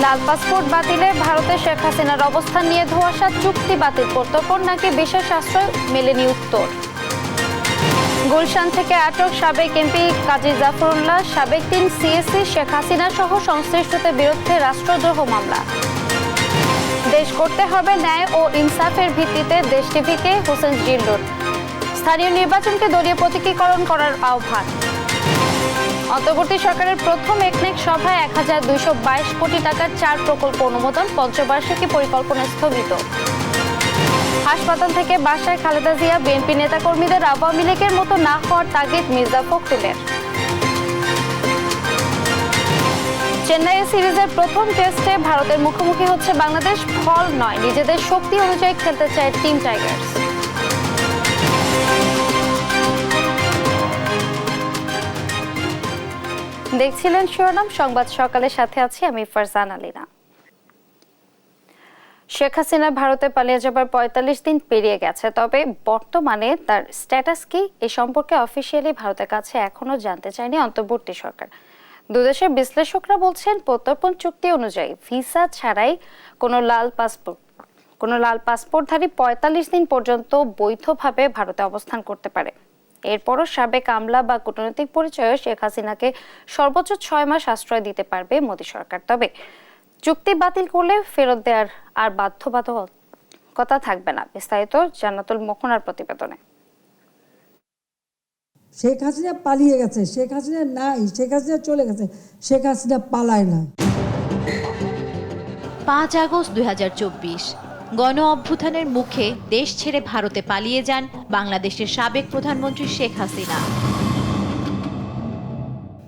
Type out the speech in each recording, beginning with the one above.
লাল passport বাতিলে ভারতে শেখ হাসিনার অবস্থান নিয়ে ধোঁয়াশা, চুক্তি বাতিল প্রত্যর্পণ নাকি বিশেষ আশ্রয়, মেলেনি উত্তর। গুলশান থেকে আটক সাবেক এমপি কাজী জাফরুল্লাহ, সাবেক 3 সিএসসি শেখ হাসিনা সহ সংশ্লিষ্টদের বিরুদ্ধে রাষ্ট্রদ্রোহ মামলা। দেশ করতে হবে ন্যায় ও ইনসাফের ভিত্তিতে, দেশ টিভিকে হোসেন জিল্লুর। স্থানীয় নির্বাচনকে দলীয় প্রতীকীকরণ করার আহ্বান। অন্তর্বর্তী সরকারের প্রথম একনেক সভায় 1222 কোটি টাকার 4 প্রকল্প অনুমোদন, পঞ্চবার্ষিকী পরিকল্পনা স্থগিত। হাসপাতাল থেকে বাসায় খালেদা জিয়া, বিএনপি নেতাকর্মীদের আওয়ামী লীগের মতো না হওয়ার তাগিদ মির্জা ফখরুলের। চেন্নাই সিরিজের প্রথম টেস্টে ভারতের মুখোমুখি হচ্ছে বাংলাদেশ। ফল নয়, নিজেদের শক্তি অনুযায়ী খেলতে চায় টিম টাইগার্স। দেখছিলেন শিরোনাম সংবাদ, সকালের সাথে আছি আমি ফারজান আলীনা। শেখ হাসিনা ভারতে পালিয়ে যাবার 45 দিন পেরিয়ে গেছে, তবে বর্তমানে তার স্ট্যাটাস কি এ সম্পর্কে অফিসিয়ালি ভারতের কাছে এখনো জানতে চায়নি অন্তর্বর্তী সরকার। দুদেশের বিশ্লেষকরা বলছেন, প্রত্যর্পণ চুক্তি অনুযায়ী ভিসা ছাড়াই কোনো লাল পাসপোর্টধারী 45 দিন পর্যন্ত বৈধভাবে ভারতে অবস্থান করতে পারে। এরপরও সাবেক আমলা বা কূটনৈতিক পরিচয়ে শেখ হাসিনাকে সর্বোচ্চ 6 মাস আশ্রয় দিতে পারবে মোদী সরকার। তবে চুক্তি বাতিল করলে ফেরত দেওয়ার আর বাধ্যবাধকতা থাকবে না। বিস্তারিত জান্নাতুল মোহনার প্রতিবেদনে। শেখ হাসিনা পালিয়ে গেছে, শেখ হাসিনা নাই, শেখ হাসিনা চলে গেছে, শেখ হাসিনা পালায় না। 5 আগস্ট 2024 গণ অভ্যুত্থানের মুখে দেশ ছেড়ে ভারতে পালিয়ে যান বাংলাদেশের সাবেক প্রধানমন্ত্রী শেখ হাসিনা।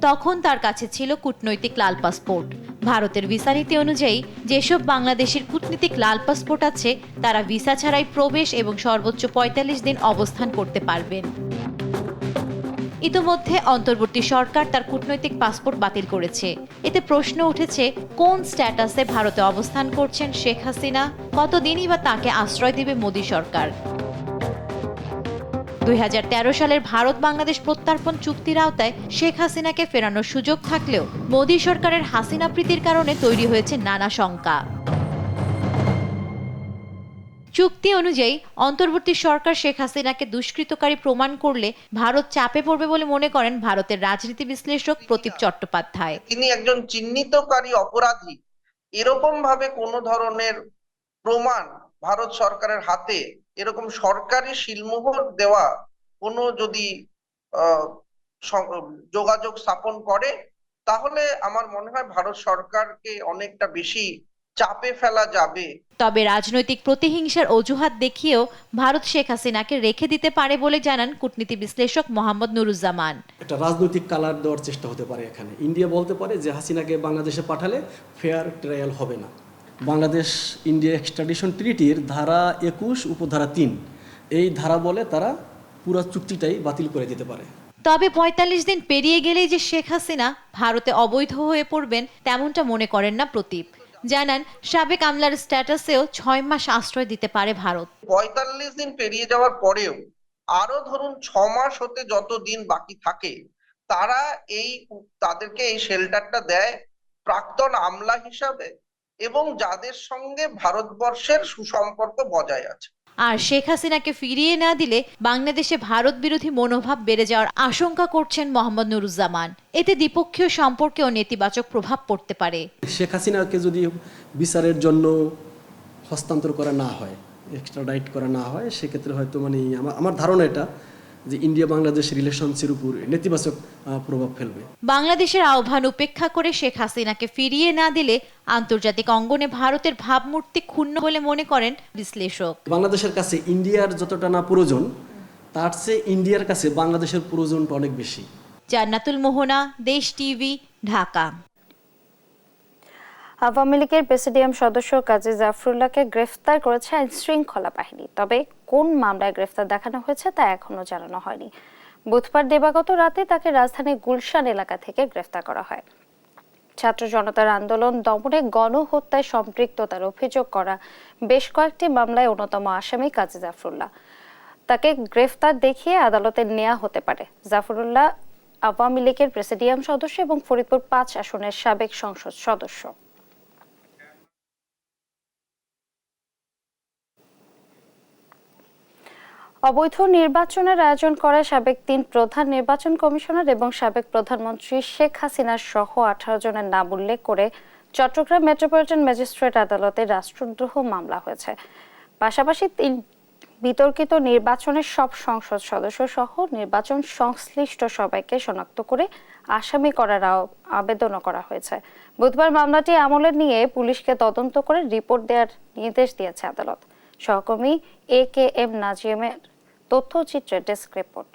তখন তার কাছে ছিল কূটনৈতিক লাল পাসপোর্ট। ভারতের ভিসা নীতি অনুযায়ী যেসব বাংলাদেশের কূটনৈতিক লাল পাসপোর্ট আছে তারা ভিসা ছাড়াই প্রবেশ এবং সর্বোচ্চ 45 দিন অবস্থান করতে পারবেন। ইতোমধ্যে অন্তর্বর্তী সরকার তার কূটনৈতিক পাসপোর্ট বাতিল করেছে। এতে প্রশ্ন উঠেছে, কোন স্ট্যাটাসে ভারতে অবস্থান করছেন শেখ হাসিনা, কতদিনই বা তাকে আশ্রয় দেবে মোদী সরকার। 2013 সালের ভারত বাংলাদেশ প্রত্যর্পণ চুক্তির আওতায় শেখ হাসিনাকে ফেরানোর সুযোগ থাকলেও মোদী সরকারের হাসিনা প্রীতির কারণে তৈরি হয়েছে নানা শঙ্কা। চুক্তি অনুযায়ী অন্তর্বর্তী সরকার শেখ হাসিনাকে দুষ্কৃতকারী প্রমাণ করলে ভারত চাপে পড়বে বলে মনে করেন ভারতের রাজনীতি বিশ্লেষক প্রদীপ চট্টোপাধ্যায়। তিনি একজন চিহ্নিতকারী অপরাধী, এরকম ভাবে কোন ধরনের প্রমাণ ভারত সরকারের হাতে এরকম সরকারি সিলমোহর দেওয়া কোনো যদি যোগাযোগ স্থাপন করে, তাহলে আমার মনে হয় ভারত সরকারকে অনেকটা বেশি চাপে ফেলা যাবে। তবে রাজনৈতিক প্রতিহিংসার অজুহাত দেখিয়েও ভারত শেখ হাসিনাকে রেখে দিতে পারে বলে জানান কূটনীতি বিশ্লেষক মোহাম্মদ নুরুজ্জামান। একটা রাজনৈতিক কালার দেওয়ার চেষ্টা হতে পারে এখানে। ইন্ডিয়া বলতে পারে যে হাসিনাকে বাংলাদেশে পাঠালে ফেয়ার ট্রায়াল হবে না। বাংলাদেশ ইন্ডিয়া এক্সট্রাডিশন ট্রিটির ধারা 21 উপধারা 3 এই ধারা বলে তারা পুরো চুক্তিটাই বাতিল করে দিতে পারে। তবে 45 দিন পেরিয়ে গেলেই যে শেখ হাসিনা ভারতে অবৈধ হয়ে পড়বেন তেমনটা মনে করেন না প্রদীপ। জানান, সাবেক আমলার স্ট্যাটাসেও 6 মাস আশ্রয় দিতে পারে ভারত। 45 দিন পেরিয়ে যাওয়ার পরেও আরো ধরুন 6 মাস হতে যত দিন বাকি থাকে, তারা তাদেরকে এই শেল্টারটা দেয় প্রাক্তন আমলা হিসাবে এবং যাদের সঙ্গে ভারতবর্ষের সুসম্পর্ক বজায় আছে। আর শেখ হাসিনাকে ফিরিয়ে না দিলে বাংলাদেশে ভারত বিরোধী মনোভাব বেড়ে যাওয়ার আশঙ্কা করছেন মোহাম্মদ নুরুজ্জামান। এতে দ্বিপক্ষীয় সম্পর্কেও নেতিবাচক প্রভাব পড়তে পারে। শেখ হাসিনাকে যদি বিচারের জন্য হস্তান্তর করা না হয়, এক্সট্রাডাইট করা না হয়, সেক্ষেত্রে হয়তো আমার ধারণা এটা যে ইন্ডিয়া বাংলাদেশ রিলেশনসের উপর নেতিবাচক প্রভাব ফেলবে। বাংলাদেশের আহ্বান উপেক্ষা করে শেখ হাসিনাকে ফিরিয়ে না দিলে আন্তর্জাতিক অঙ্গনে ভারতের ভাবমূর্তি ক্ষুণ্ণ বলে মনে করেন বিশ্লেষক। বাংলাদেশের কাছে ইন্ডিয়ার যতটা না প্রয়োজন, তার চেয়ে ইন্ডিয়ার কাছে বাংলাদেশের প্রয়োজনটা অনেক বেশি। জান্নাতুল মোহনা, দেশ টিভি, ঢাকা। আওয়ামী লীগের প্রেসিডিয়াম সদস্য কাজী জাফরুল্লাহকে গ্রেফতার করেছে আইনশৃঙ্খলা বাহিনী। তবে কোন মামলায় গ্রেফতার দেখানো হয়েছে তা এখনো জানানো হয়নি। বুধবার দিবাগত রাতে তাকে রাজধানীর গুলশান এলাকা থেকে গ্রেফতার করা হয়। ছাত্র জনতার আন্দোলন দমনে গণহত্যায় সম্পৃক্ততার অভিযোগ করা বেশ কয়েকটি মামলায় অন্যতম আসামি কাজী জাফরুল্লাহ। তাকে গ্রেফতার দেখিয়ে আদালতে নেওয়া হতে পারে। জাফরুল্লাহ আওয়ামী লীগের প্রেসিডিয়াম সদস্য এবং ফরিদপুর 5 আসনের সাবেক সংসদ সদস্য। অবৈধ নির্বাচনের আয়োজন করে সাবেক 3 প্রধান নির্বাচন কমিশনার এবং সাবেক প্রধানমন্ত্রী শেখ হাসিনা সহ 18 জনের নাম উল্লেখ করে চট্টগ্রাম মেট্রোপলিটন ম্যাজিস্ট্রেট আদালতে রাষ্ট্রদ্রোহ মামলা হয়েছে। পাশাপাশি 3 বিতর্কিত নির্বাচনের সব সংসদ সদস্য সহ নির্বাচন সংশ্লিষ্ট সবাইকে শনাক্ত করে আসামি করার আবেদনও করা হয়েছে। বুধবার মামলাটি আমলে নিয়ে পুলিশকে তদন্ত করে রিপোর্ট দেওয়ার নির্দেশ দিয়েছে আদালত। সহকর্মী AKM নাজিমের তথ্যচিত্রের ডেস্ক রিপোর্ট।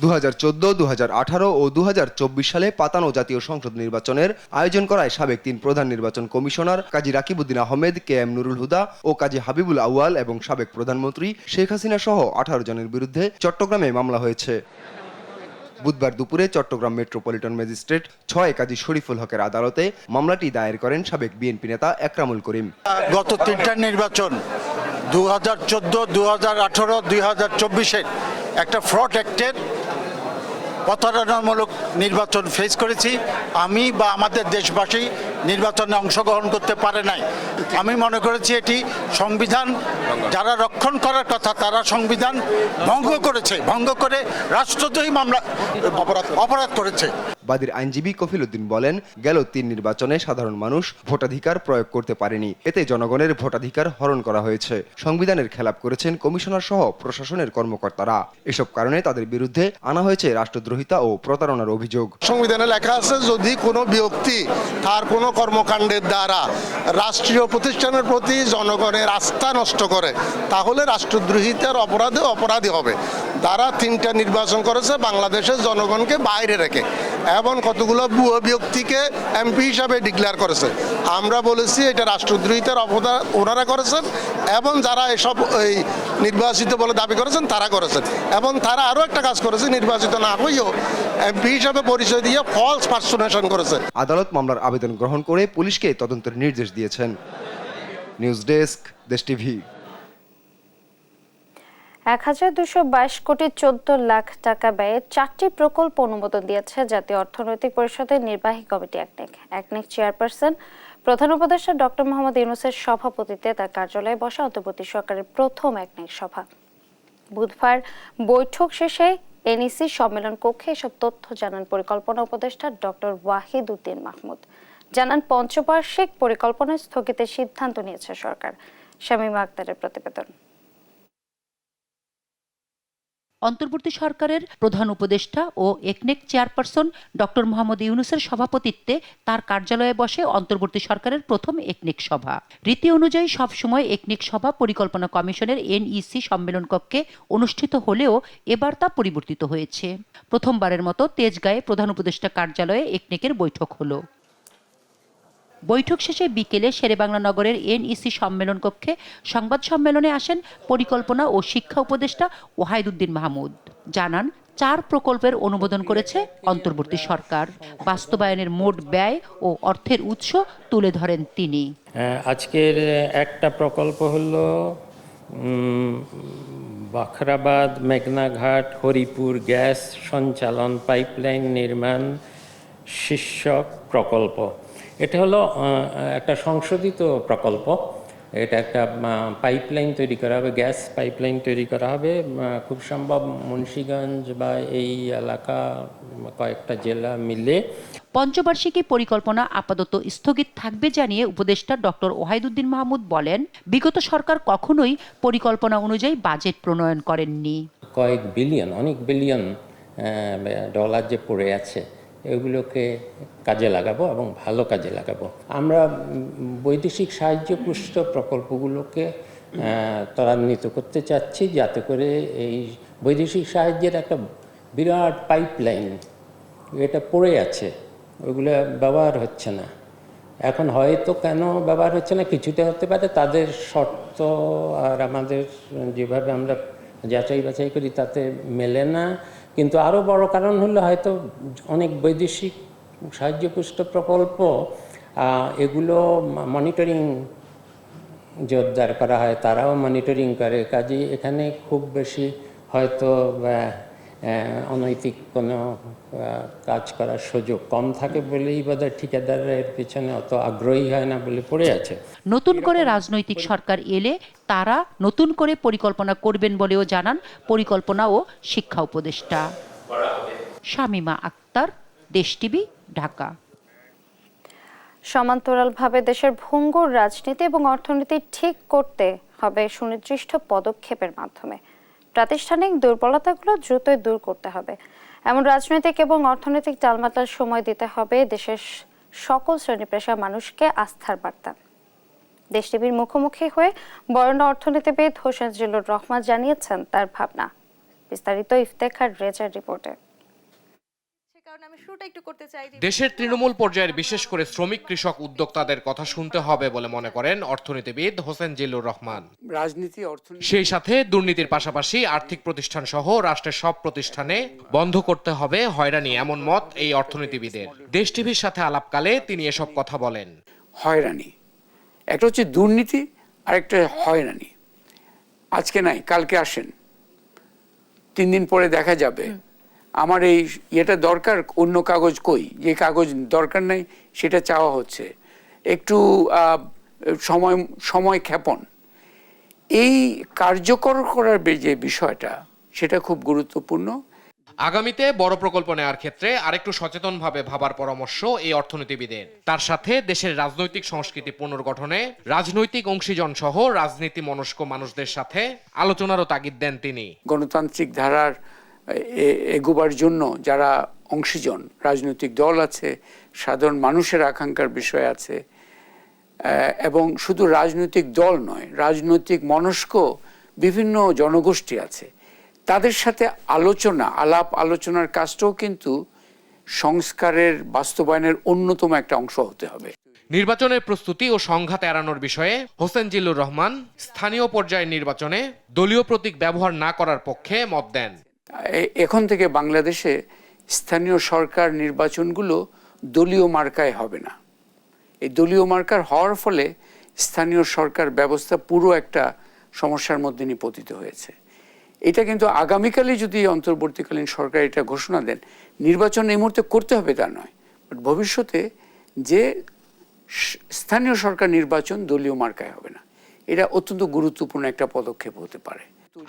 2014, 2018 ও 2024 সালে পাতানো জাতীয় সংসদ নির্বাচনের আয়োজন করায় সাবেক 3 প্রধান নির্বাচন কমিশনার কাজী রাকিবউদ্দিন আহমেদ, KM নুরুল হুদা ও কাজী হাবিবুল আউয়াল এবং সাবেক প্রধানমন্ত্রী শেখ হাসিনা সহ 18 জনের বিরুদ্ধে চট্টগ্রামে মামলা হয়েছে। বুধবার দুপুরে চট্টগ্রাম মেট্রোপলিটন ম্যাজিস্ট্রেট 6 কাজী শরীফুল হকের আদালতে মামলাটি দায়ের করেন সাবেক বিএনপি নেতা একরামুল করিম। গত 3টা নির্বাচন 2014, 2018, 2024-এর একটা ফ্রড অ্যাক্টের প্রতারণামূলক নির্বাচন ফেস করেছি। আমি বা আমাদের দেশবাসী নির্বাচনে অংশগ্রহণ করতে পারে নাই। আমি মনে করেছি এটি সংবিধান যারা রক্ষণ করার কথা তারা সংবিধান ভঙ্গ করেছে, ভঙ্গ করে রাষ্ট্রদ্রোহী মামলা অপরাধ করেছে। বাদীর আইনজীবী কফিল উদ্দিন বলেন, গেল 3 নির্বাচনে সাধারণ মানুষ ভোটাধিকার প্রয়োগ করতে পারেনি, এতে জনগণের ভোটাধিকার হরণ করা হয়েছে। সংবিধানের খেলাপ করেছেন কমিশনার সহ প্রশাসনের কর্মকর্তারা। এসব কারণে তাদের বিরুদ্ধে আনা হয়েছে রাষ্ট্রদ্রোহিতা ও প্রতারণার অভিযোগ। সংবিধানে লেখা আছে, যদি কোনো ব্যক্তি তার কোনো কর্মকাণ্ডের দ্বারা রাষ্ট্রীয় প্রতিষ্ঠানের প্রতি জনগণের আস্থা নষ্ট করে তাহলে রাষ্ট্রদ্রোহিতার অপরাধে অপরাধী হবে। তারা 3টা নির্বাচন করেছে বাংলাদেশের জনগণকে বাইরে রেখে, এবং কতগুলো ভুয়ো ব্যক্তিকে MP হিসাবে ডিক্লেয়ার করেছে। আমরা বলেছি এটা রাষ্ট্রদ্রোহিতার অপরাধ ওনারা করেছেন, এবং যারা এসব এই নির্বাচিত বলে দাবি করেছেন তারা করেছেন, এবং তারা আরও একটা কাজ করেছে, নির্বাচিত না হয়েও MP হিসাবে পরিচয় দিয়ে ফলস পার্সোনেশন করেছে। আদালত মামলার আবেদন গ্রহণ করে পুলিশকে তদন্তের নির্দেশ দিয়েছেন। নিউজ ডেস্ক, দেশ টিভি। 1222 কোটি 14 লাখ টাকা ব্যয়ে 4টি প্রকল্প অনুমোদন দিয়েছে জাতীয় অর্থনৈতিক পরিষদের নির্বাহী কমিটি একনেক চেয়ারপারসন প্রধান উপদেষ্টা ডক্টর মোহাম্মদ ইউনূসের সভাপতিত্বে তার কার্যালয়ে বসা অন্তর্বর্তী সরকারের প্রথম একনেক সভা। বুধবার বৈঠক শেষে NEC সম্মেলন কক্ষে এসব তথ্য জানান পরিকল্পনা উপদেষ্টা ডক্টর ওয়াহিদ উদ্দিন মাহমুদ। জানান, পঞ্চবার্ষিক পরিকল্পনা স্থগিতের সিদ্ধান্ত নিয়েছে সরকার। শামীমা আক্তারের প্রতিবেদন। অন্তর্বর্তী সরকারের প্রধান উপদেষ্টা ও একনেক চেয়ারপারসন ডক্টর মোহাম্মদ ইউনূসের সভাপতিত্বে তার কার্যালয়ে বসে অন্তর্বর্তী সরকারের প্রথম একনেক সভা। রীতি অনুযায়ী সবসময় একনেক সভা পরিকল্পনা কমিশনের NEC সম্মেলন কক্ষে অনুষ্ঠিত হলেও এবার তা পরিবর্তিত হয়েছে। প্রথমবারের মতো তেজগাঁয়ে প্রধান উপদেষ্টা কার্যালয়ে একনেকের বৈঠক হলো। বৈঠক শেষে বিকেলে শেরেবাংলা নগরের NEC সম্মেলন কক্ষে সংবাদ সম্মেলনে আসেন পরিকল্পনা ও শিক্ষা উপদেষ্টা ওয়াহিদ উদ্দিন মাহমুদ। জানান, 4 প্রকল্পের অনুমোদন করেছে অন্তর্বর্তী সরকার। বাস্তবায়নের মোট ব্যয় ও অর্থের উৎস তুলে ধরেন তিনি। আজকের একটা প্রকল্প হলো বাখরাবাদ মেঘনাঘাট হরিপুর গ্যাস সঞ্চালন পাইপলাইন নির্মাণ শীর্ষক প্রকল্প। এটা হলো একটা সংশোধিত প্রকল্প। এটা একটা পাইপলাইন তৈরি করা হবে, গ্যাস পাইপলাইন তৈরি করা হবে। খুব সম্ভব মুন্সিগঞ্জ বা এই এলাকা কয়েকটা জেলা মিলে। পঞ্চবার্ষিকী পরিকল্পনা আপাতত স্থগিত থাকবে জানিয়ে উপদেষ্টা ডক্টর ওয়াহিদ উদ্দিন মাহমুদ বলেন, বিগত সরকার কখনোই পরিকল্পনা অনুযায়ী বাজেট প্রণয়ন করেননি। কয়েক বিলিয়ন, অনেক বিলিয়ন ডলার যে পড়ে আছে এগুলোকে কাজে লাগাবো এবং ভালো কাজে লাগাবো। আমরা বৈদেশিক সাহায্য পুষ্ট প্রকল্পগুলোকে ত্বরান্বিত করতে চাচ্ছি, যাতে করে এই বৈদেশিক সাহায্যের একটা বিরাট পাইপলাইন এটা পড়ে আছে, ওইগুলো ব্যবহার হচ্ছে না। এখন হয়তো কেন ব্যবহার হচ্ছে না, কিছুতে হতে পারে তাদের শর্ত আর আমাদের যেভাবে আমরা যাচাই বাছাই করি তাতে মেলে না, কিন্তু আরও বড় কারণ হলো হয়তো অনেক বৈদেশিক সাহায্যপুষ্ট প্রকল্প এগুলো মনিটরিং জোরদার করা হয়, তারাও মনিটরিং করে। কাজে এখানে খুব বেশি হয়তো অনৈতিক কোনো কাজ করার সুযোগ কম থাকে বলেই বোধহয় ঠিকাদারের পিছনে অত আগ্রহী হয় না বলে পড়ে আছে। নতুন করে রাজনৈতিক সরকার এলে তারা নতুন করে পরিকল্পনা করবেন বলেও জানান পরিকল্পনা ও শিক্ষা উপদেষ্টা। শামীমা আক্তার, দেশ টিভি, ঢাকা। সমান্তরালভাবে দেশের ভঙ্গুর রাজনীতি এবং অর্থনীতি ঠিক করতে হবে সুনির্দিষ্ট পদক্ষেপের মাধ্যমে। প্রাতিষ্ঠানিক দুর্বলতাগুলো দ্রুতই দূর করতে হবে। এমন রাজনৈতিক এবং অর্থনৈতিক টালমাটাল সময় দিতে হবে দেশের সকল শ্রেণী পেশার মানুষকে আস্থার বার্তা। দেশ টিভির মুখোমুখি হয়ে বরেণ্য অর্থনীতিবিদ হোসেন জিল্লুর রহমান জানিয়েছেন তার ভাবনা। বিস্তারিত ইফতেখার রেজার রিপোর্টে। দেশের তৃণমূল পর্যায়ের বিশেষ করে শ্রমিক কৃষক উদ্যোক্তাদের কথা শুনতে হবে বলে মনে করেন অর্থনীতিবিদ হোসেন জিল্লুর রহমান। রাজনীতি অর্থনীতি সেই সাথে দুর্নীতির পাশাপাশি আর্থিক প্রতিষ্ঠান সহ রাষ্ট্রের সব প্রতিষ্ঠানে বন্ধ করতে হবে হয়রানি, এমন মত এই অর্থনীতিবিদের। দেশ টিভির সাথে আলাপকালে তিনি এসব কথা বলেন। হয়রানি, একটা হচ্ছে দুর্নীতি আর একটা হয়রানি। আজকে নাই, কালকে আসেন, 3 দিন পরে দেখা যাবে আমার এই এটা দরকার, অন্য কাগজ কই, যে কাগজ দরকার নাই সেটা চাওয়া হচ্ছে। একটু সময় ক্ষেপণ, এই কার্যকর করার যে বিষয়টা সেটা খুব গুরুত্বপূর্ণ। আগামীতে বড় প্রকল্প নেওয়ার ক্ষেত্রে আরেকটু সচেতনভাবে ভাবার পরামর্শ এই অর্থনীতিবিদের। তার সাথে দেশের রাজনৈতিক সংস্কৃতি পুনর্গঠনে রাজনৈতিক অংশীজন সহ রাজনীতি মনস্ক মানুষদের সাথে আলোচনারও তাগিদ দেন তিনি। গণতান্ত্রিক ধারার এগোবার জন্য যারা অংশীজন, রাজনৈতিক দল আছে, সাধারণ মানুষের আকাঙ্ক্ষার বিষয় আছে, এবং শুধু রাজনৈতিক দল নয়, রাজনৈতিক মনস্ক বিভিন্ন জনগোষ্ঠী আছে, তাদের সাথে আলোচনার কাজটাও কিন্তু সংস্কারের বাস্তবায়নের অন্যতম একটা অংশ হতে হবে। নির্বাচনের প্রস্তুতি ও সংঘাত এড়ানোর বিষয়ে হোসেন জিল্লুর রহমান স্থানীয় পর্যায়ের নির্বাচনে দলীয় প্রতীক ব্যবহার না করার পক্ষে মত দেন। এখন থেকে বাংলাদেশে স্থানীয় সরকার নির্বাচনগুলো দলীয় মার্কায় হবে না। এই দলীয় মার্কার হওয়ার ফলে স্থানীয় সরকার ব্যবস্থা পুরো একটা সমস্যার মধ্যে নিপতিত হয়েছে। এটা কিন্তু আগামীকালই যদি অন্তর্বর্তীকালীন সরকার এটা ঘোষণা দেন, নির্বাচন এই মুহূর্তে করতে হবে তা নয়, বাট ভবিষ্যতে যে স্থানীয় সরকার নির্বাচন দলীয় মার্কায় হবে না, এটা অত্যন্ত গুরুত্বপূর্ণ একটা পদক্ষেপ হতে পারে।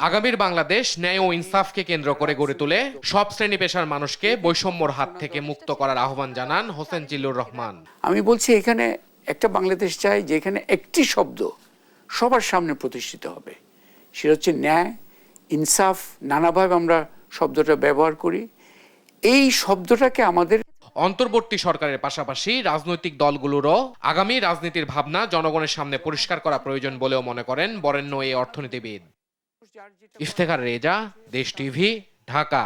আগামীর বাংলাদেশ ন্যায় ও ইনসাফকে কেন্দ্র করে গড়ে তুলে সব শ্রেণী পেশার মানুষকে বৈষম্যর হাত থেকে মুক্ত করার আহ্বান জানান হোসেন জিল্লুর রহমান। আমি বলছি এখানে একটা বাংলাদেশ চাই যেখানে একটি শব্দ সবার সামনে প্রতিষ্ঠিত হবে, সেটা হচ্ছে ন্যায়, ইনসাফ। নানাভাবে আমরা শব্দটা ব্যবহার করি, এই শব্দটাকে আমাদের অন্তর্বর্তী সরকারের পাশাপাশি রাজনৈতিক দলগুলোরও আগামী রাজনীতির ভাবনা জনগণের সামনে পরিষ্কার করা প্রয়োজন বলেও মনে করেন বরেণ্য এই অর্থনীতিবিদ। ইফতেখার রেজা, দেশ টিভি, ঢাকা।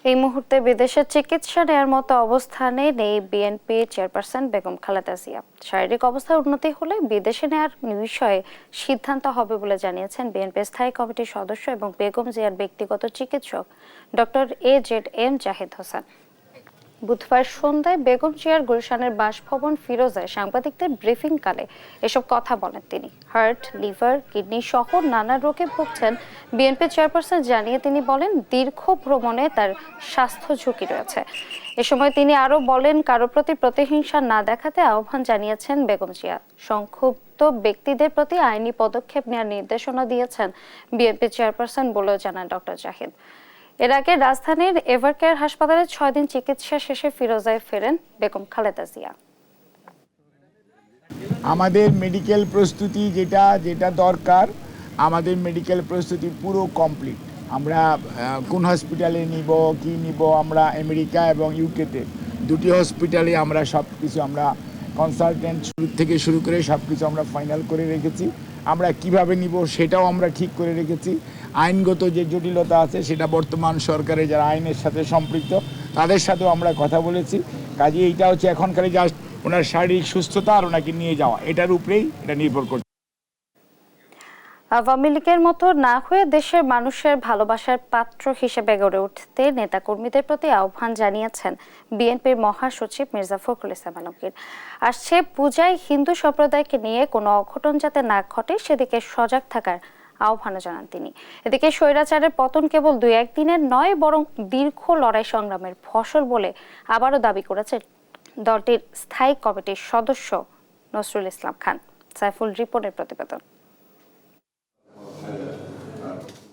এই মুহূর্তে বিদেশে চিকিৎসা নেওয়ার মতো অবস্থানে নেই বিএনপি চেয়ারপারসন বেগম খালেদা জিয়া। শারীরিক অবস্থার উন্নতি হলে বিদেশে নেওয়ার বিষয়ে সিদ্ধান্ত হবে বলে জানিয়েছেন বিএনপি স্থায়ী কমিটির সদস্য এবং বেগম জিয়ার ব্যক্তিগত চিকিৎসক ডক্টর AZM জাহিদ হোসেন। বুধবার সন্ধ্যায় বেগম জিয়ার গুলশানের বাসভবন ফিরোজায় সাংবাদিকদের ব্রিফিংকালে এসব কথা বলেন তিনি। হার্ট, লিভার, কিডনি সহ নানা রোগে ভুগছেন বিএনপি চেয়ারপারসন জানিয়ে তিনি বলেন দীর্ঘ ভ্রমণে তার স্বাস্থ্য ঝুঁকি রয়েছে। এ সময় তিনি আরও বলেন কারো প্রতি প্রতিহিংসা না দেখাতে আহ্বান জানিয়েছেন বেগম জিয়া। সংক্ষুব্ধ ব্যক্তিদের প্রতি আইনি পদক্ষেপ নেওয়ার নির্দেশনা দিয়েছেন বিএনপি চেয়ারপারসন বলেও জানান ডক্টর জাহিদ। এর আগে রাজধানীর এভারকেয়ার হাসপাতালে 6 দিন চিকিৎসা শেষে ফিরোজায় ফেরেন বেগম খালেদা জিয়া। আমাদের মেডিকেল প্রস্তুতি যেটা দরকার, আমাদের মেডিকেল প্রস্তুতি পুরো কমপ্লিট। আমরা কোন হসপিটালে নিব, কি নিব, আমরা আমেরিকা এবং ইউকেতে 2টি হসপিটালে আমরা সব কিছু আমরা কনসালটেন্ট থেকে শুরু করে সব কিছু আমরা ফাইনাল করে রেখেছি। আমরা কিভাবে নিব সেটাও আমরা ঠিক করে রেখেছি। আইনগত যে জটিলতা আছে সেটা বর্তমান সরকারের যারা আইনের সাথে সম্পৃক্ত তাদের সাথেও আমরা কথা বলেছি। কাজে এইটা হচ্ছে এখনকার জাস্ট ওনার শারীরিক সুস্থতা আর ওনাকে নিয়ে যাওয়া, এটার উপরেই এটা নির্ভর করছে। আওয়ামী লীগের মতো না হয়ে দেশের মানুষের ভালোবাসার পাত্র হিসেবে গড়ে উঠতে নেতাকর্মীদের প্রতি আহ্বান জানিয়েছেন বিএনপির মহাসচিব মির্জা ফখরুল ইসলাম আলমগীর। আসছে পূজায় হিন্দু সম্প্রদায়কে নিয়ে কোনো অঘটন যাতে না ঘটে সেদিকে সজাগ থাকার আহ্বানও জানান তিনি। এদিকে স্বৈরাচারের পতন কেবল 2-1 দিনের নয়, বরং দীর্ঘ লড়াই সংগ্রামের ফসল বলে আবারও দাবি করেছে দলটির স্থায়ী কমিটির সদস্য নজরুল ইসলাম খান। সাইফুল রিপনের প্রতিবেদন।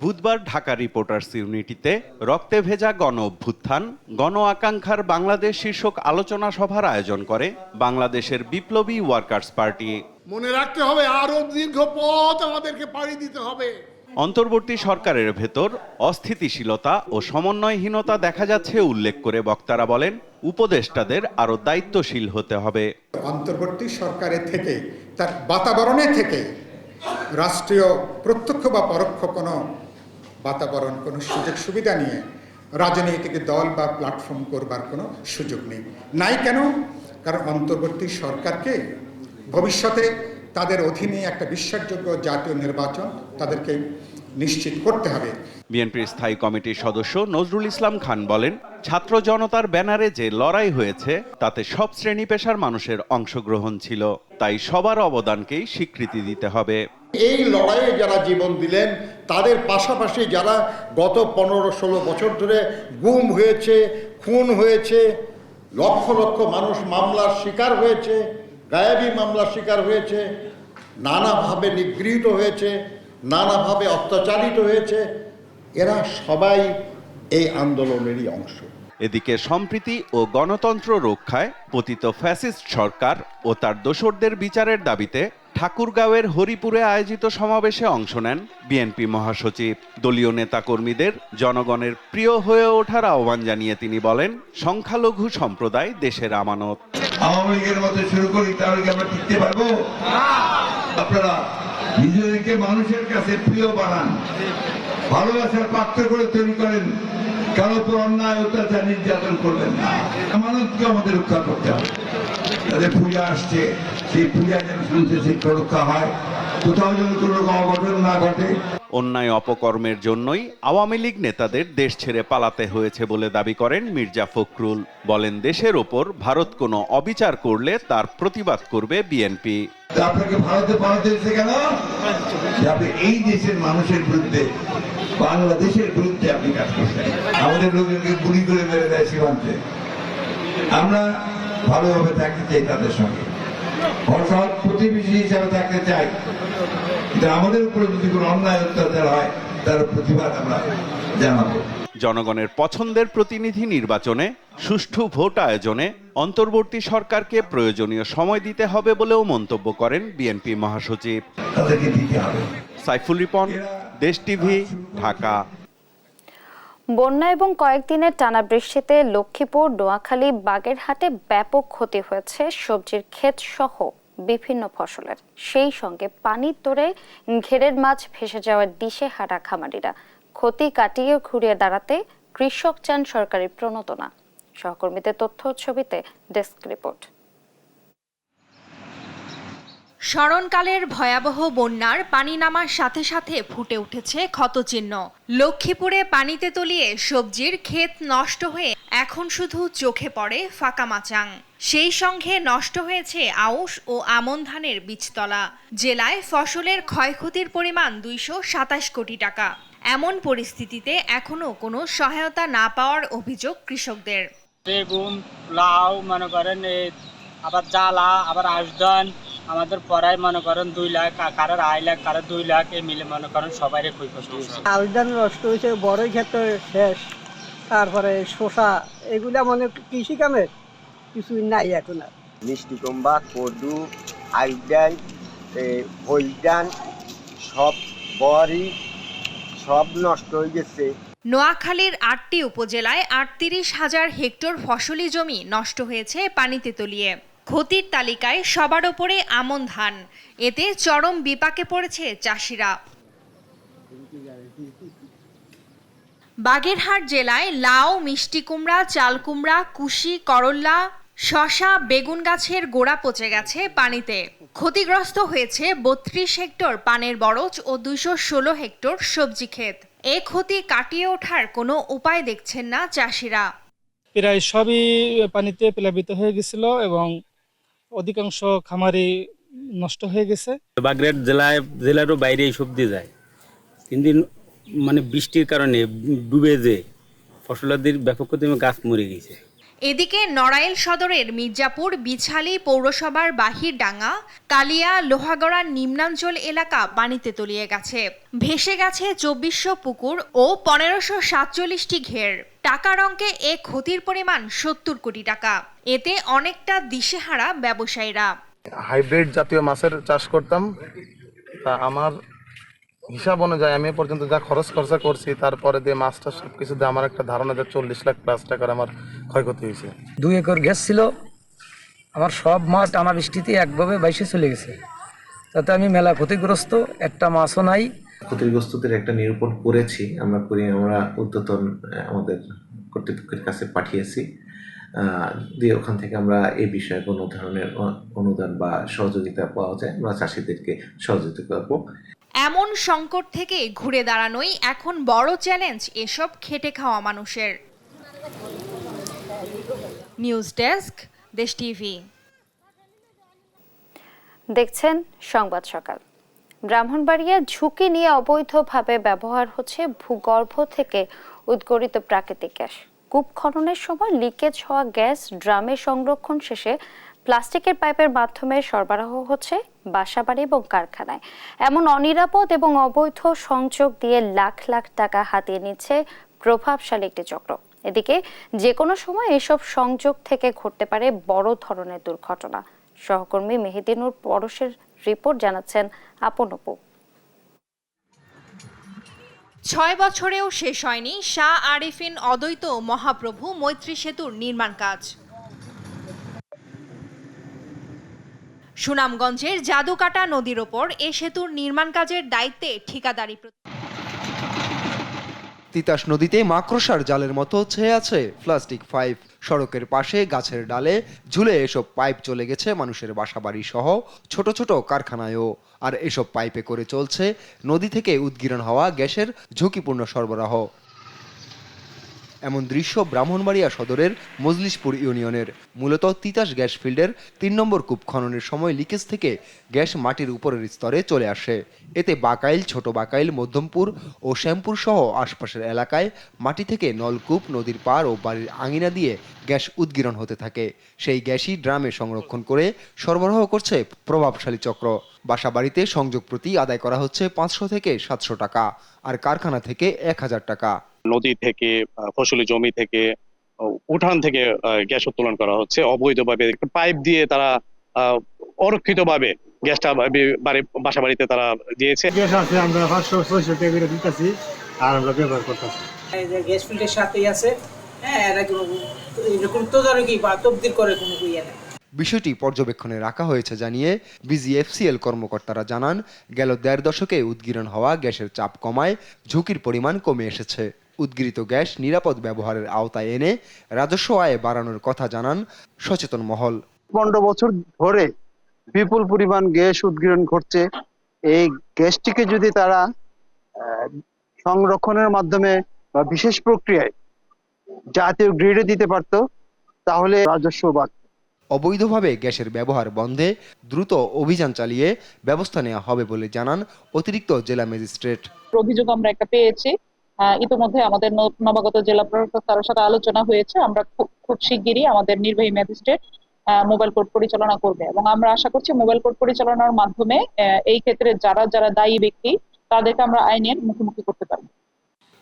বুধবার ঢাকা রিপোর্টার্স ইউনিটিতে রক্তে ভেজা গণ অভ্যুত্থান গণ আকাঙ্ক্ষার বাংলাদেশ শীর্ষক আলোচনা সভার আয়োজন করে বাংলাদেশের বিপ্লবী ওয়ার্কার্স পার্টি। মনে রাখতে হবে আরো দীর্ঘ পথ আমাদেরকে পাড়ি দিতে হবে। অন্তর্বর্তী সরকারের ভেতর অস্থিতিশীলতা ও সমন্বয়হীনতা দেখা যাচ্ছে উল্লেখ করে বক্তারা বলেন, উপদেষ্টাদের আরো দায়িত্বশীল হতে হবে। অন্তর্বর্তী সরকারের থেকে তার বাতাবরণে থেকে রাষ্ট্রীয় প্রত্যক্ষ বা পরোক্ষ কোনো বাতাবরণ, কোনো সুযোগ সুবিধা নিয়ে রাজনৈতিক দল বা প্ল্যাটফর্ম করবার কোনো সুযোগ নেই। নাই কেন? কারণ অন্তর্বর্তী সরকারকে ভবিষ্যতে তাদের অধীনে একটা বিশ্বাসযোগ্য জাতীয় নির্বাচন তাদেরকে নিশ্চিত করতে হবে। বিএনপির স্থায়ী কমিটির সদস্য নজরুল ইসলাম খান বলেন, ছাত্র জনতার ব্যানারে যে লড়াই হয়েছে তাতে সব শ্রেণী পেশার মানুষের অংশগ্রহণ ছিল, তাই সবার অবদানকেই স্বীকৃতি দিতে হবে। এই লড়াইয়ে যারা জীবন দিলেন তাদের পাশাপাশি যারা গত 15-16 বছর ধরে গুম হয়েছে, খুন হয়েছে, লক্ষ লক্ষ মানুষ মামলার শিকার হয়েছে, গায়েবী মামলার শিকার হয়েছে, নানাভাবে নিগৃহীত হয়েছে, নানাভাবে অত্যাচারিত হয়েছে, এরা সবাই এই আন্দোলনেরই অংশ। এদিকে সম্প্রীতি ও গণতন্ত্র রক্ষায় পতিত ফ্যাসিস্ট সরকার ও তার দোসরদের বিচারের দাবিতে ঠাকুরগাঁওয়ের হরিপুরে আয়োজিত সমাবেশে অংশ নেন বিএনপি মহাসচিব। দলীয় নেতাকর্মীদের জনগণের প্রিয় হয়ে ওঠার আহ্বান জানিয়ে তিনি বলেন, সংখ্যালঘু সম্প্রদায় দেশের আমানত। আওয়ামী লীগের মধ্যে শুরু করি তাহলে কি আমরা টিকতে পারবো? আপনারা নিজেদেরকে মানুষের কাছে প্রিয় বানান, ভালোবাসার পাত্র করে তৈরি করেন, কারো উপর অন্যায় অত্যাচার নির্যাতন করবেন না। আমানতকে আমাদের রক্ষা করতে হবে। তাদের পূজা আসছে, সেই পূজা যেন শুনতে রক্ষা হয়, কোথাও যেন কোনো রকম অঘটন না ঘটে। অন্যায় অপকর্মের জন্যই আওয়ামী লীগ নেতাদের দেশ ছেড়ে পালাতে হয়েছে বলে দাবি করেন মির্জা ফখরুল। বলেন, দেশের ওপর ভারত কোনো অবিচার করলে তার প্রতিবাদ করবে বিএনপি। আপনাকে ভারতে পালাতে হয়েছে কেন? আপনি এই দেশের মানুষের বিরুদ্ধে, বাংলাদেশের বিরুদ্ধে আপনি কাজ করছেন। আমাদের লোকজনকে গুলি করে মেরে দেয় সীমান্তে। আমরা ভালোভাবে থাকতে চাই তাদের সঙ্গে, অর্থাৎ প্রতিবেশী হিসাবে থাকতে চাই, কিন্তু আমাদের উপরে যদি কোনো অন্যায় অত্যাচার হয় তার প্রতিবাদ আমরা জানাবো। জনগণের পছন্দের প্রতিনিধি নির্বাচনে সুষ্ঠু ভোট আয়োজনে অন্তর্বর্তী সরকারকে প্রয়োজনীয় সময় দিতে হবে বলেও মন্তব্য করেন বিএনপি মহাসচিব। সাইফুল রিপন, দেশ টিভি, ঢাকা। বন্যা এবং কয়েকদিনের টানা বৃষ্টিতে লক্ষ্মীপুর, নোয়াখালী, বাগেরহাটে ব্যাপক ক্ষতি হয়েছে সবজির ক্ষেত সহ বিভিন্ন ফসলের। সেই সঙ্গে পানির তোড়ে ঘেরের মাছ ভেসে যাওয়ার দিশেহারা খামারিরা। ক্ষতি কাটিয়ে ঘুরিয়ে দাঁড়াতে কৃষক চান সরকারি প্রণোদনা। সহকর্মীদের তথ্য ছবিতে ডেস্ক রিপোর্ট। স্মরণকালের ভয়াবহ বন্যার পানি নামার সাথে সাথে ফুটে উঠেছে ক্ষতচিহ্ন। লক্ষ্মীপুরে পানিতে তলিয়ে সবজির ক্ষেত নষ্ট হয়ে এখন শুধু চোখে পড়ে ফাঁকা মাচাং। সেই সঙ্গে নষ্ট হয়েছে আউশ ও আমন ধানের বীজতলা। জেলায় ফসলের ক্ষয়ক্ষতির পরিমাণ 227 কোটি টাকা। এমন পরিস্থিতিতে এখনো কোনো সহায়তা না পাওয়ার অভিযোগ কৃষকদের। বেগুন, লাউ মনে করেন, আবার জ্বালা, আবার আশদান, আমাদের পড়ায় মনে করেন 2 লাখ, কারোর 2.5 লাখ, কারোর 2 লাখ, এই মিলে মনে করেন সবাই ক্ষয়ক্ষতি হয়েছে। আলদান নষ্ট হয়েছে, বড়ই ক্ষেত্রে শেষ, তারপরে শসা, এগুলা মানে কৃষি কামের কিছুই নাই এখন আর। মিষ্টি কুমড়া, কদু, আইডান, হলদান, সব বড়ি সব নষ্ট হয়ে গেছে। নোয়াখালীর 8টি উপজেলায় 38,000 হেক্টর ফসলি জমি নষ্ট হয়েছে পানিতে তলিয়ে। ক্ষতির তালিকায় সবার ওপরে আমন ধান। এতে চরম বিপাকে পড়েছে চাষিরা। বাগেরহাট জেলায় লাউ, মিষ্টি কুমড়া, চাল কুমড়া, কুশি, করল্লা, শসা, বেগুন গাছের গোড়া পচে গেছে পানিতে। ক্ষতিগ্রস্ত হয়েছে 32 হেক্টর পানের বরজ ও 216 হেক্টর সবজি ক্ষেত। এ ক্ষতি কাটিয়ে ওঠার কোনো উপায় দেখছেন না চাষিরা। প্রায় সবই পানিতে প্লাবিত হয়ে গেছিল এবং অধিকাংশ খামারি নষ্ট হয়ে গেছে। বাগেরহাট জেলারও বাইরে এই সবজি যায়, 3 দিন মানে বৃষ্টির কারণে ডুবে যে ফসলাদির ব্যাপক ক্ষতি, গাছ মরে গেছে। এদিকে নড়াইল সদরের মির্জাপুর, বিছালী পৌরসভার বাহিরডাঙ্গা, কালিয়া, লোহাগড়া নিম্নাঞ্চল এলাকা পানিতে তলিয়ে গেছে। ভেসে গেছে 2400 পুকুর ও 1547টি ঘের। টাকার অঙ্কে এ ক্ষতির পরিমাণ 70 কোটি টাকা। এতে অনেকটা দিশেহারা ব্যবসায়ীরা। হাইব্রিড জাতীয় মাছের চাষ করতাম, তা আমার হিসাব অনুযায়ী আমি পর্যন্ত যা খরচা করছি তারপরে দিয়ে মাছটা সবকিছু দিয়ে আমার একটা ধারণা যে 40 লাখ প্লাস টাকার আমার ক্ষয়ক্ষতি হয়েছে। 2 একর গ্যাস ছিল, আমার সব মাছ টানা বৃষ্টিতে একভাবে বাইসে চলে গেছে। তাতে আমি মেলা ক্ষতিগ্রস্ত, একটা মাছও নাই। ক্ষতিগ্রস্তদের একটা নিরূপণ করেছি আমরা ঊর্ধ্বতন আমাদের কর্তৃপক্ষের কাছে পাঠিয়েছি, দিয়ে ওখান থেকে আমরা এই বিষয়ে কোনো ধরনের অনুদান বা সহযোগিতা পাওয়া যায় আমরা চাষিদেরকে সহযোগিতা করব। এমন সংকট থেকে ঘুরে দাঁড়ানোই এখন বড় চ্যালেঞ্জ এসব খেটে খাওয়া মানুষের। নিউজ ডেস্ক, দেশ টিভি। দেখছেন সংবাদ সকাল। ব্রাহ্মণবাড়িয়া ঝুঁকি নিয়ে অবৈধভাবে ব্যবহার হচ্ছে ভূগর্ভ থেকে উদ্গরিত প্রাকৃতিক গ্যাস। কূপ খননের সময় লিকেজ হওয়া গ্যাস ড্রামে সংরক্ষণ শেষে প্লাস্টিকের পাইপের মাধ্যমে সরবরাহ হচ্ছে বাসাবাড়ি এবং কারখানায়। এমন অনিরাপদ এবং অবৈধ সংযোগ দিয়ে লাখ লাখ টাকা হাতিয়ে নিচ্ছে প্রভাবশালী একটি চক্র। এদিকে যে কোনো সময় এসব সংযোগ থেকে ঘটতে পারে বড় ধরনের দুর্ঘটনা। সহকর্মী মেহেদিনুর পরশের রিপোর্ট জানাচ্ছেন আপন অপু। 6 বছরেও শেষ হয়নি শাহ আরিফিন অদ্বৈত মহাপ্রভু মৈত্রী সেতুর নির্মাণ কাজ। সুনামগঞ্জের জাদুকাটা নদীর ওপর এ সেতুর নির্মাণ কাজের দায়িত্বে ঠিকাদারি। তিতাস নদীতে মাকড়সার জালের মতো ছেয়ে আছে প্লাস্টিক পাইপ। সড়কের পাশে গাছের ডালে ঝুলে এসব পাইপ চলে গেছে মানুষের বাসাবাড়ি সহ ছোট ছোট কারখানায়ও। আর এসব পাইপে করে চলছে নদী থেকে উদ্গীরণ হওয়া গ্যাসের ঝুঁকিপূর্ণ সরবরাহ। এমন দৃশ্য ব্রাহ্মণবাড়িয়া সদরের মজলিশপুর ইউনিয়নের। মূলত তিতাস গ্যাস ফিল্ডের 3 নম্বর কূপ খননের সময় লিকেজ থেকে গ্যাস মাটির উপরের স্তরে চলে আসে। এতে বাকাইল, ছোট বাকাইল, মধ্যমপুর ও শ্যামপুর সহ আশপাশের এলাকায় মাটি থেকে নলকূপ, নদীর পাড় ও বাড়ির আঙিনা দিয়ে গ্যাস উদ্গীরণ হতে থাকে। সেই গ্যাসই ড্রামে সংরক্ষণ করে সরবরাহ করছে প্রভাবশালী চক্র। বাসাবাড়িতে সংযোগ প্রতি আদায় করা হচ্ছে 500 থেকে 700 টাকা, আর কারখানা থেকে 1000 টাকা। নদী থেকে, ফসলি জমি থেকে, উঠান থেকে গ্যাস উত্তোলন করা হচ্ছে অবৈধভাবে। পাইপ দিয়ে তারা অরক্ষিতভাবে গ্যাসটা বাসা বাড়িতে তারা দিয়েছে। গ্যাস আছে, আমরা 500-600 টাকা করে দিতেছি আর আমরা ব্যবহার করতেছি। এই যে গ্যাস ফিল্ডের সাথেই আছে, হ্যাঁ, এরকম তদারকি বা তদবির করে কোনো ইয়ে নেই। বিষয়টি পর্যবেক্ষণে রাখা হয়েছে জানিয়ে বিজিএফসিএল কর্মকর্তারা জানান, গেল 1.5 দশকে উদ্গীরণ হওয়া গ্যাসের চাপ কমায় ঝুঁকির পরিমাণ কমে এসেছে। উদ্গৃহীত গ্যাস নিরাপদ ব্যবহারের আওতায় এনে রাজস্ব আয় বাড়ানোর কথা জানান সচেতন মহল। 15 বছর ধরে বিপুল পরিমাণ গ্যাস উদ্গীরণ ঘটছে। এই গ্যাসটিকে যদি তারা সংরক্ষণের মাধ্যমে বা বিশেষ প্রক্রিয়ায় জাতীয় গ্রিডে দিতে পারত, তাহলে রাজস্ব বাড়ত। অবৈধভাবে গ্যাসের ব্যবহার বন্ধে দ্রুত অভিযান চালিয়ে ব্যবস্থা নেওয়া হবে বলে জানান অতিরিক্ত জেলা ম্যাজিস্ট্রেট। অভিযোগ আমরা একটা পেয়েছি, ইতিমধ্যে আমাদের নবাগত জেলা প্রশাসক তার সাথে আলোচনা হয়েছে। আমরা খুব শিগগিরই আমাদের নির্বাহী ম্যাজিস্ট্রেট মোবাইল কোর্ট পরিচালনা করবে এবং আমরা আশা করছি মোবাইল কোর্ট পরিচালনার মাধ্যমে এই ক্ষেত্রে যারা দায়ী ব্যক্তি তাদেরকে আমরা আইনের মুখোমুখি করতে পারবো।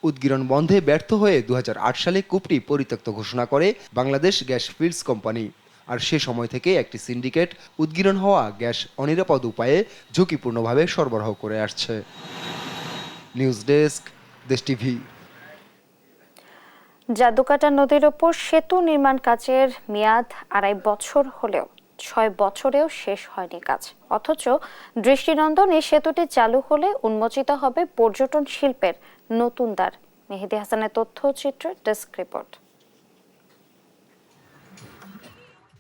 উদ্গীরণ বন্ধে ব্যর্থ হয়ে 2008 সালে কূপটি পরিত্যক্ত ঘোষণা করে বাংলাদেশ গ্যাস ফিল্ডস কোম্পানি। আর সে সময় থেকে একটি সিন্ডিকেট উদ্গীরণ হওয়া গ্যাস অনিরাপদ উপায়ে ঝুঁকিপূর্ণভাবে সরবরাহ করে আসছে। নিউজ ডেস্ক, দেশ টিভি। জাদুকাটা নদীর ওপর সেতু নির্মাণ কাজের মেয়াদ 2.5 বছর হলেও 6 বছরেও শেষ হয়নি কাজ। অথচ দৃষ্টিনন্দন এই সেতুটি চালু হলে উন্মোচিত হবে পর্যটন শিল্পের নতুন দ্বার। মেহেদি হাসানের তথ্যচিত্র, ডেস্ক রিপোর্ট।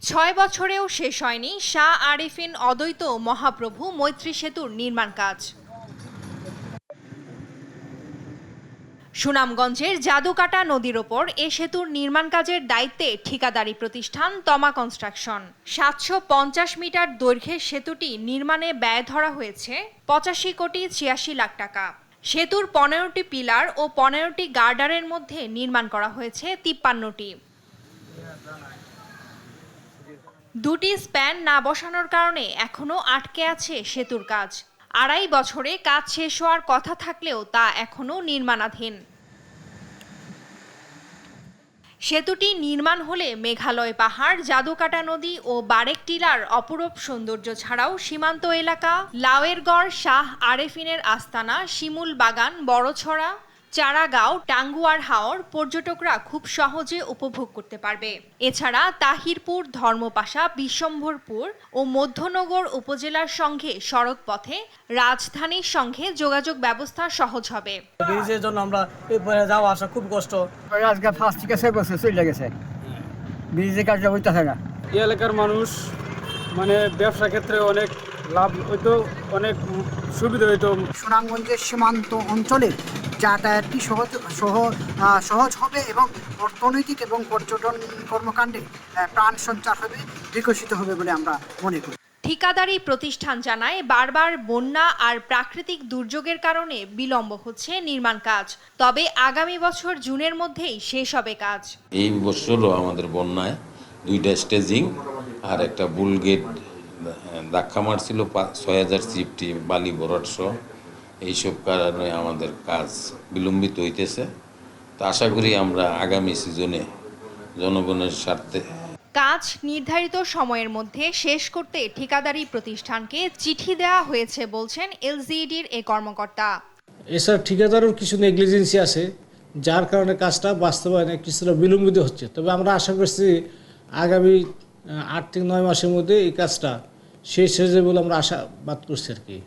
6 বছরেও শেষ হয়নি শাহ আরিফিন অদ্বৈত মহাপ্রভু মৈত্রী সেতুর নির্মাণ কাজ। সুনামগঞ্জের জাদুকাটা নদীর ওপর এ সেতুর নির্মাণ কাজের দায়িত্বে ঠিকাদারি প্রতিষ্ঠান তমা কনস্ট্রাকশন। 750 মিটার দৈর্ঘ্যের সেতুটি নির্মাণে ব্যয় ধরা হয়েছে 85 কোটি 86 লাখ টাকা। সেতুর 15টি পিলার ও 15টি গার্ডারের মধ্যে নির্মাণ করা হয়েছে 53টি। দুটি স্প্যান না বসানোর কারণে এখনো আটকে আছে সেতুর কাজ। 2.5 বছরে কাজ শেষ হওয়ার কথা থাকলেও তা এখনো নির্মাণাধীন। সেতুটি নির্মাণ হলে মেঘালয় পাহাড়, জাদুকাটা নদী ও বারেক টিলার অপরূপ সৌন্দর্য ছাড়াও সীমান্ত এলাকা, লাওয়েরগড়, শাহ আরেফিনের আস্তানা, শিমুল বাগান, বড়ছড়া, চারাগাঁও, টাঙ্গুয়ার হাওর পর্যটকরা খুব সহজে উপভোগ করতে পারবে। এছাড়া তাহিরপুর, ধর্মপাশা, বিশ্বম্ভরপুর ও মধ্যনগর উপজেলার সঙ্গে সড়ক পথে রাজধানীর সঙ্গে যোগাযোগ ব্যবস্থা সহজ হবে। ব্রিজের জন্য আমরা যাওয়া আসা খুব কষ্ট। আজকে 5 থেকে 6 বছর চলে গেছে, ব্রিজের কাজ হইতেছে না। এই এলাকার মানুষ মানে ব্যবসা ক্ষেত্রে অনেক লাভ হইতো, অনেক সুবিধা হইতো। সুনামগঞ্জের সীমান্ত অঞ্চলে যাতায়াতটি সহজ হবে এবং অর্থনৈতিক এবং পর্যটন কর্মকাণ্ডে প্রাণ সঞ্চার হবে, বিকশিত হবে বলে আমরা মনে করি। ঠিকাদারি প্রতিষ্ঠান জানায় বারবার বন্যা আর প্রাকৃতিক দুর্যোগের কারণে বিলম্ব হচ্ছে নির্মাণ কাজ, তবে আগামী বছর জুনের মধ্যেই শেষ হবে কাজ। এই বছরও আমাদের বন্যায় 2টা স্টেজিং আর একটা বুল গেট ধাক্কা মারছিল, 6000 সিফটি বালি বরাট সহ। এইসব কারণে আমাদের কাজ বিলম্বিত হইতেছে। তো আশা করি আমরা আগামী সিজনে জনগণের স্বার্থে কাজ নির্ধারিত সময়ের মধ্যে শেষ করতে ঠিকাদারি প্রতিষ্ঠানকে চিঠি দেওয়া হয়েছে বলছেন এলজিইডির এ কর্মকর্তা। এছাড়া ঠিকাদারের কিছু নেগলিজেন্সি আছে, যার কারণে কাজটা বাস্তবায়নে কিছুটা বিলম্বিত হচ্ছে। তবে আমরা আশা করছি আগামী 8 থেকে 9 মাসের মধ্যে এই কাজটা শেষ হয়ে যাবে বলে আমরা আশাবাদ করছি আর কি।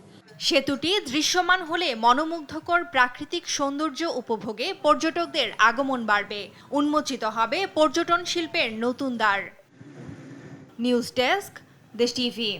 সেতুটি দৃশ্যমান হলে মনোমুগ্ধকর প্রাকৃতিক সৌন্দর্য উপভোগে পর্যটকদের আগমন বাড়বে, উন্মোচিত হবে পর্যটন শিল্পের নতুন দ্বার। নিউজ ডেস্ক, দেশ টিভি।